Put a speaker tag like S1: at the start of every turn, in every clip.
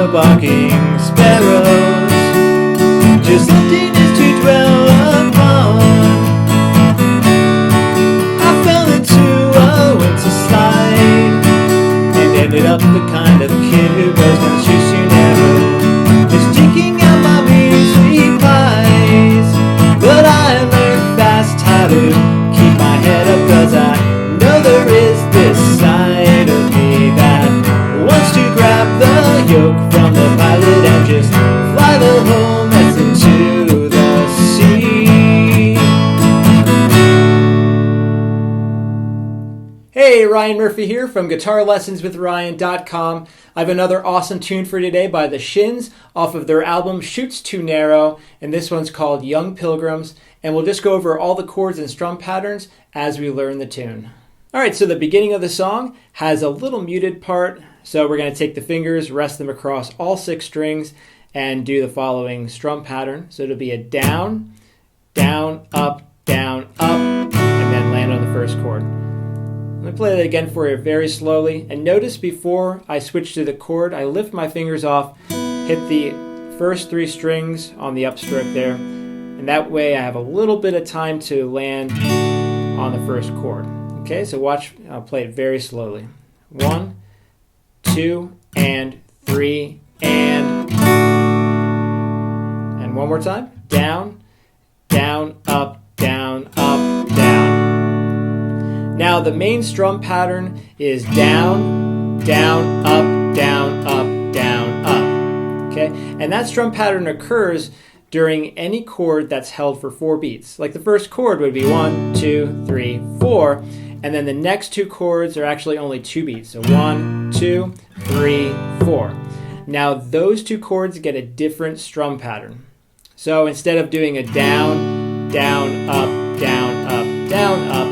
S1: the barking sparrows, just emptiness to dwell upon. I fell into a winter slide and ended up the kind of kid who goes down streets too narrow, just taking out my measly pies. But I learned fast how to keep my head up, 'cause I know there is this side of me that wants to grab the yoke from the pilot and just fly the whole mess into the sea. Hey, Ryan Murphy here from GuitarLessonsWithRyan.com. I have another awesome tune for today by the Shins off of their album Shoots Too Narrow, and this one's called Young Pilgrims, and we'll just go over all the chords and strum patterns as we learn the tune. Alright, so the beginning of the song has a little muted part, so we're going to take the fingers, rest them across all 6 strings, and do the following strum pattern. So it'll be a down, down, up, and then land on the first chord. Let me play that again for you very slowly, and notice before I switch to the chord, I lift my fingers off, hit the first 3 strings on the upstroke there, and that way I have a little bit of time to land on the first chord. Okay, so watch, I'll play it very slowly. 1, 2, and 3, and one more time. Down, down, up, down, up, down. Now the main strum pattern is down, down, up, down, up, down, up. Okay, and that strum pattern occurs during any chord that's held for 4 beats. Like the first chord would be 1, 2, 3, 4, and then the next 2 chords are actually only 2 beats. So 1, 2, 3, 4. Now those 2 chords get a different strum pattern. So instead of doing a down, down, up, down, up, down, up,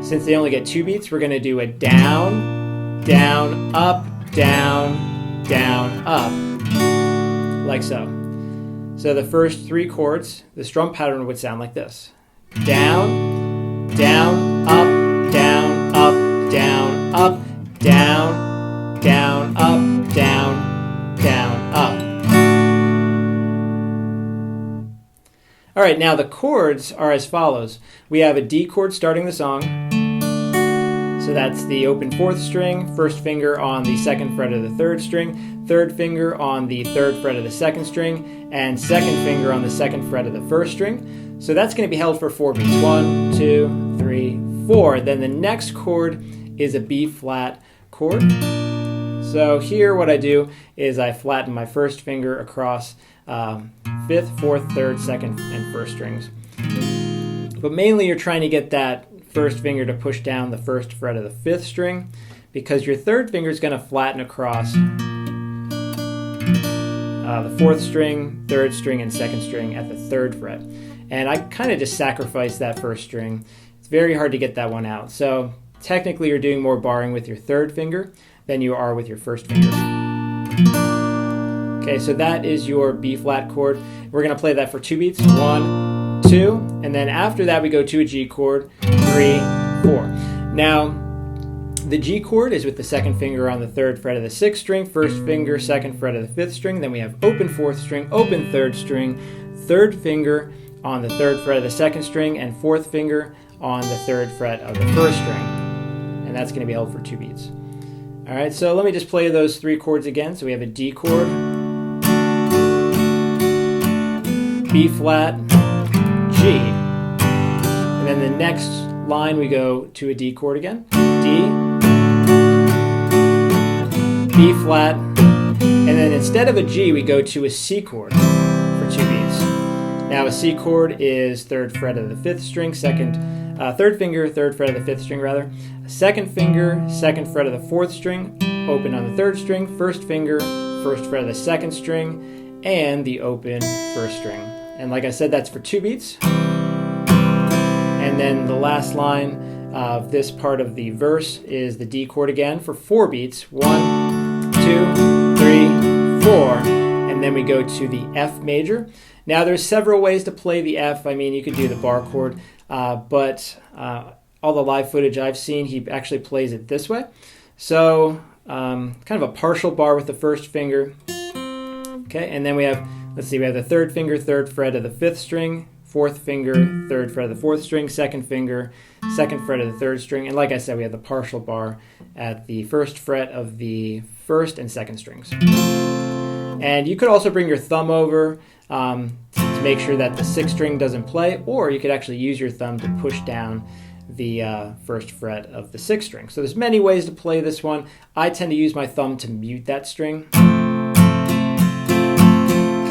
S1: since they only get 2 beats, we're going to do a down, down, up, down, down, up, like so. So the first 3 chords, the strum pattern would sound like this. Down, down, up, down, up, down, up, down, down, up, down, down, up. All right, now the chords are as follows. We have a D chord starting the song. So that's the open 4th string, first finger on the 2nd fret of the 3rd string, 3rd finger on the 3rd fret of the 2nd string, and 2nd finger on the 2nd fret of the 1st string. So that's going to be held for 4 beats. 1, 2, 3, 4. Then the next chord is a B flat chord. So here what I do is I flatten my first finger across 5th, 4th, 3rd, 2nd, and 1st strings. But mainly you're trying to get that first finger to push down the 1st fret of the 5th string, because your 3rd finger is going to flatten across the 4th string, 3rd string, and 2nd string at the 3rd fret. And I kind of just sacrificed that 1st string. It's very hard to get that one out. So technically you're doing more barring with your 3rd finger than you are with your 1st finger. Okay, so that is your B flat chord. We're going to play that for 2 beats. 1, 2, and then after that we go to a G chord. 3, 4. Now, the G chord is with the 2nd finger on the 3rd fret of the 6th string, 1st finger, 2nd fret of the 5th string. Then we have open 4th string, open 3rd string, 3rd finger on the 3rd fret of the 2nd string, and 4th finger on the 3rd fret of the 1st string. And that's going to be held for 2 beats. All right, so let me just play those 3 chords again. So we have a D chord, B flat, G. And then the next line we go to a D chord again. D, B flat, and then instead of a G we go to a C chord for 2 beats. Now a C chord is 3rd fret of the 5th string, 3rd finger, 3rd fret of the 5th string rather, 2nd finger, 2nd fret of the 4th string, open on the 3rd string, 1st finger, 1st fret of the 2nd string, and the open 1st string. And like I said, that's for 2 beats. And then the last line of this part of the verse is the D chord again for 4 beats. 1, 2, 3, 4. And then we go to the F major. Now there's several ways to play the F. I mean, you could do the bar chord, but all the live footage I've seen, he actually plays it this way. So kind of a partial bar with the 1st finger, Okay, and then we have, let's see, we have the third finger, third fret of the fifth string, fourth finger, third fret of the fourth string, second finger, second fret of the third string, and like I said, we have the partial bar at the first fret of the first and second strings. And you could also bring your thumb over to make sure that the sixth string doesn't play, or you could actually use your thumb to push down the first fret of the sixth string. So there's many ways to play this one. I tend to use my thumb to mute that string.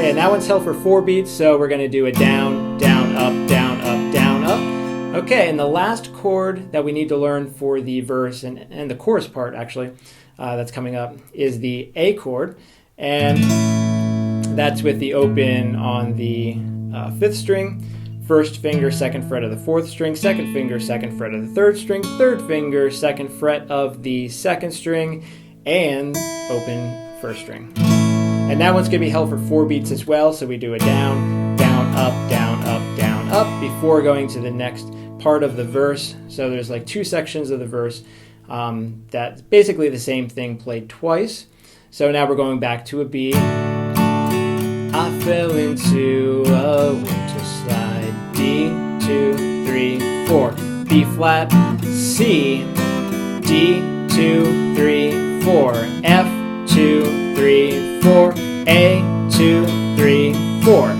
S1: Okay, and that one's held for 4 beats, so we're going to do a down, down, up, down, up, down, up. Okay, and the last chord that we need to learn for the verse and the chorus part, actually, that's coming up, is the A chord. And that's with the open on the fifth string, first finger, second fret of the fourth string, second finger, second fret of the third string, third finger, second fret of the second string, and open first string. And that one's going to be held for 4 beats as well, so we do a down, down, up, down, up, down, up, before going to the next part of the verse. So there's like 2 sections of the verse that's basically the same thing played twice. So now we're going back to a B. I fell into a winter slide. D, 2, 3, 4. B flat, C, D, 2, 3, 4. F, 2, 3, 4. A, 2, 3, 4.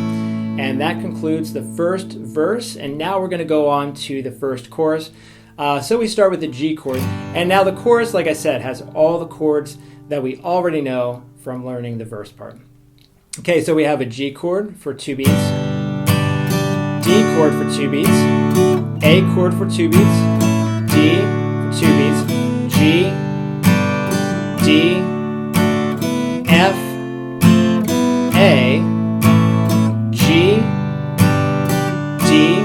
S1: And that concludes the first verse. And now we're going to go on to the first chorus. So we start with the G chord. And now the chorus, like I said, has all the chords that we already know from learning the verse part. Okay, so we have a G chord for 2 beats, D chord for 2 beats, A chord for 2 beats, D for 2 beats, G, D, F, A, G, D,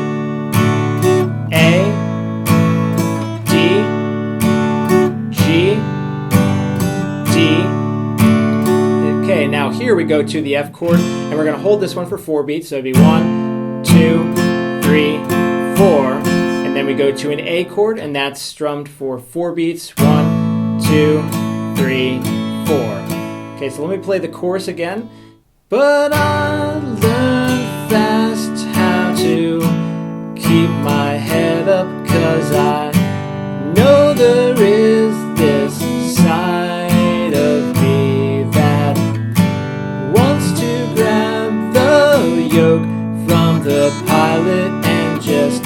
S1: A, D, G, D. Okay, now here we go to the F chord, and we're going to hold this one for 4 beats. So it'd be 1, 2, 3, 4, and then we go to an A chord, and that's strummed for 4 beats. 1, 2, 3, 4. Okay, so let me play the chorus again. But I learned fast how to keep my head up, 'cause I know there is this side of me that wants to grab the yoke from the pilot and just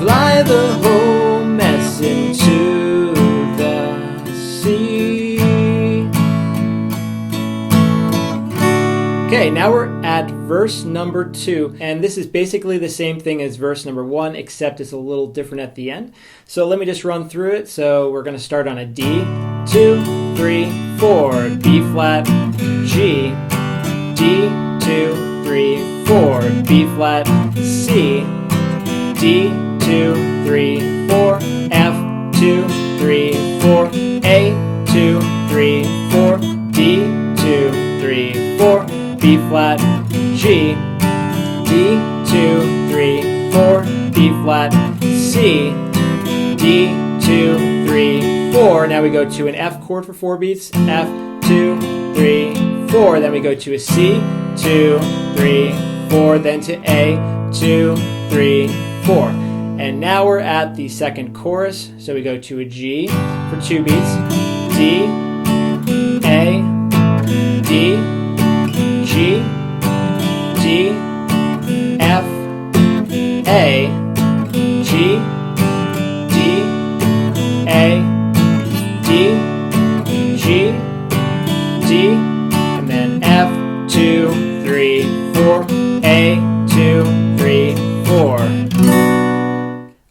S1: fly the whole mess into the sea. Okay, now we're at verse number 2, and this is basically the same thing as verse number 1, except it's a little different at the end. So let me just run through it. So we're going to start on a D, 2, 3, 4, B flat, G, D, 2, 3, 4, B flat, C, D, 2, 3, 4, F, 2, 3, 4, A, 2, 3, 4, D, 2, 3, 4, B flat, G, D, 2, 3, 4, B flat, C, D, 2, 3, 4. Now we go to an F chord for 4 beats. F, 2, 3, 4. Then we go to a C, 2, 3, 4. Then to A, 2, 3, 4. And now we're at the second chorus. So we go to a G for 2 beats. D, A, D, G, D, F, A, G, D, A, D, G, D, and then F, 2, 3, 4, A, 2, 3, 4.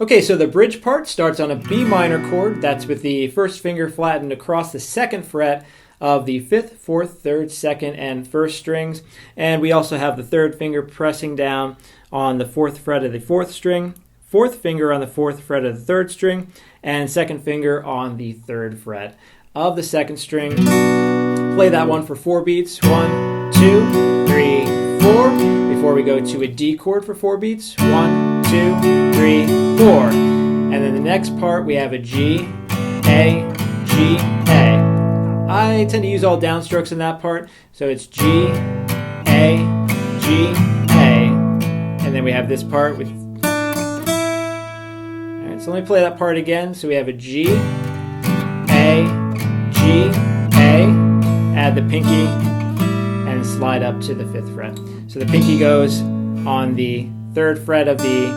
S1: Okay, so the bridge part starts on a B minor chord. That's with the first finger flattened across the second fret of the 5th, 4th, 3rd, 2nd, and 1st strings. And we also have the third finger pressing down on the 4th fret of the 4th string, 4th finger on the 4th fret of the 3rd string, and 2nd finger on the 3rd fret of the 2nd string. Play that one for 4 beats. 1, 2, 3, 4. Before we go to a D chord for 4 beats. 1, 2, 3, 4. And then the next part we have a G, A, G, A. I tend to use all downstrokes in that part, so it's G, A, G, A. And then we have this part with... Alright, so let me play that part again. So we have a G, A, G, A. Add the pinky and slide up to the 5th fret. So the pinky goes on the 3rd fret of the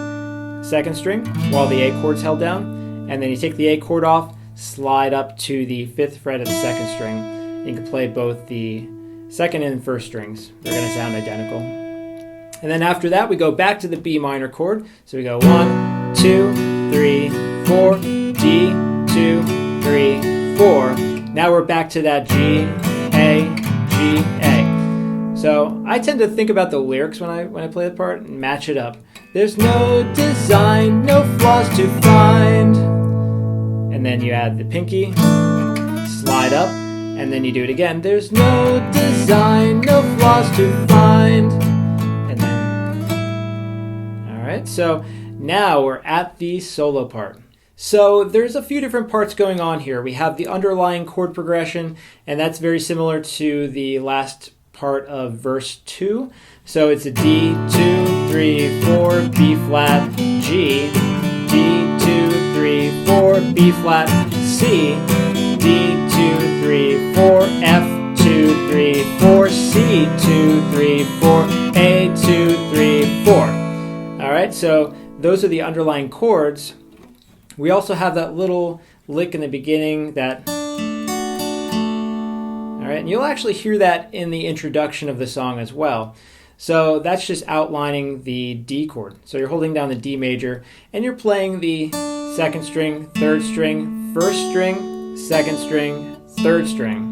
S1: 2nd string while the A chord's held down. And then you take the A chord off, slide up to the 5th fret of the 2nd string. You can play both the 2nd and 1st strings. They're going to sound identical. And then after that, we go back to the B minor chord. So we go 1, 2, 3, 4, D, 2, 3, 4. Now we're back to that G, A, G, A. So I tend to think about the lyrics when I play the part and match it up. There's no design, no flaws to find. And then you add the pinky, slide up, and then you do it again. There's no design, no flaws to find. And then, all right, so now we're at the solo part. So there's a few different parts going on here. We have the underlying chord progression, and that's very similar to the last part of verse 2. So it's a D, 2, 3, 4, B flat, G, D, 2, 3, 4, B flat, C, D, 2, 3, 4, F, 2, 3, 4, C, 2, 3, 4, A, 2, 3, 4. All right, so those are the underlying chords. We also have that little lick in the beginning that... All right, and you'll actually hear that in the introduction of the song as well. So that's just outlining the D chord. So you're holding down the D major, and you're playing the 2nd string, 3rd string, 1st string, 2nd string, 3rd string.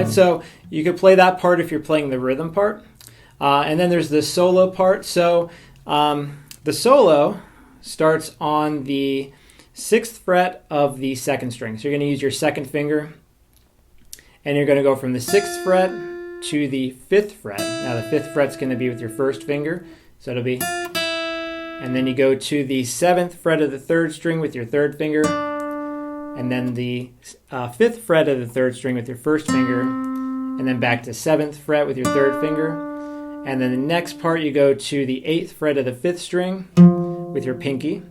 S1: So you could play that part if you're playing the rhythm part. And then there's the solo part. So the solo starts on the 6th fret of the 2nd string. So you're going to use your 2nd finger, and you're going to go from the 6th fret to the 5th fret. Now the 5th fret's going to be with your 1st finger. So it'll be... And then you go to the 7th fret of the 3rd string with your 3rd finger. And then the 5th fret of the 3rd string with your 1st finger, and then back to 7th fret with your 3rd finger. And then the next part you go to the 8th fret of the 5th string with your pinky,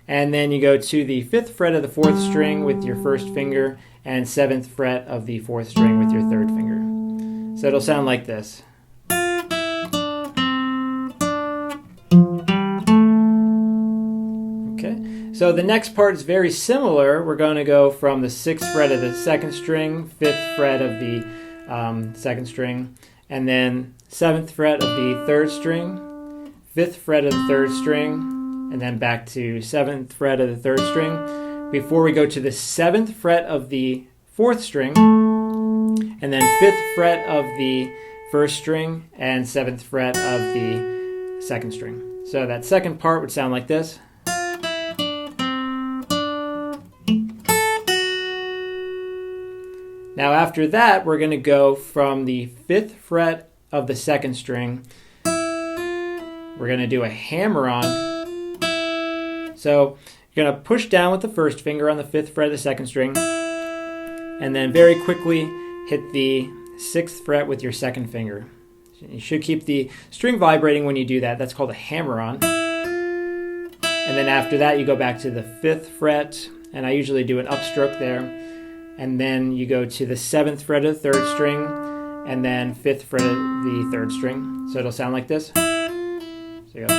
S1: and then you go to the 5th fret of the 4th string with your 1st finger, and 7th fret of the 4th string with your 3rd finger. So it'll sound like this. So the next part is very similar. We're going to go from the 6th fret of the 2nd string, 5th fret of the 2nd string, and then 7th fret of the 3rd string, 5th fret of the 3rd string, and then back to 7th fret of the 3rd string, before we go to the 7th fret of the 4th string, and then 5th fret of the 1st string, and 7th fret of the 2nd string. So that second part would sound like this. Now after that, we're going to go from the 5th fret of the 2nd string. We're going to do a hammer-on. So you're going to push down with the 1st finger on the 5th fret of the 2nd string, and then very quickly hit the 6th fret with your 2nd finger. You should keep the string vibrating when you do that. That's called a hammer-on. And then after that, you go back to the 5th fret, and I usually do an upstroke there. And then you go to the 7th fret of the 3rd string, and then 5th fret of the 3rd string. So it'll sound like this. So you go.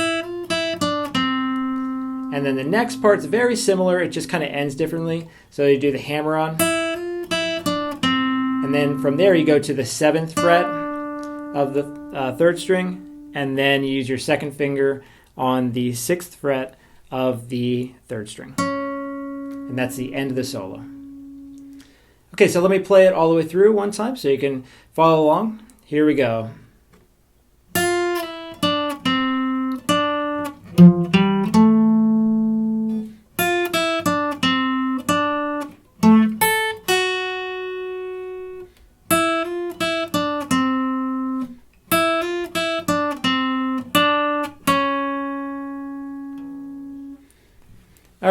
S1: And then the next part's very similar. It just kind of ends differently. So you do the hammer-on. And then from there you go to the 7th fret of the 3rd string, and then you use your 2nd finger on the 6th fret of the 3rd string. And that's the end of the solo. Okay, so let me play it all the way through one time so you can follow along. Here we go.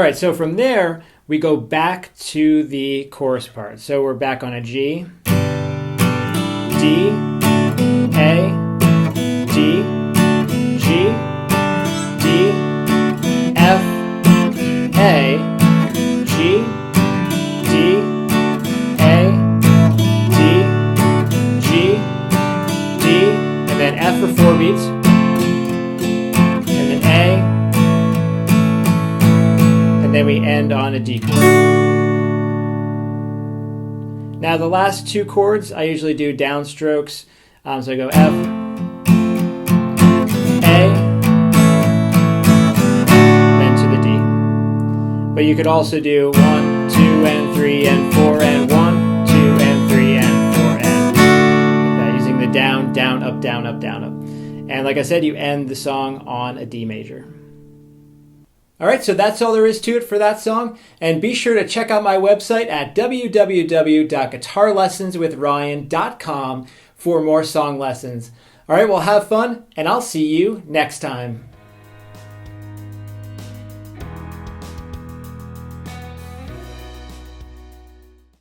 S1: right, so from there, we go back to the chorus part. So we're back on a G, D, A, D, G, D, F, A, G, D, A, D, G, D, and then F for 4 beats, and then A, and then we end on a D chord. Now the last 2 chords, I usually do downstrokes. So I go F, A, then to the D. But you could also do 1, 2, and 3, and 4, and 1, 2, and 3, and 4, and like that, using the down, down, up, down, up, down, up. And like I said, you end the song on a D major. All right, so that's all there is to it for that song. And be sure to check out my website at www.guitarlessonswithryan.com for more song lessons. All right, well, have fun, and I'll see you next time.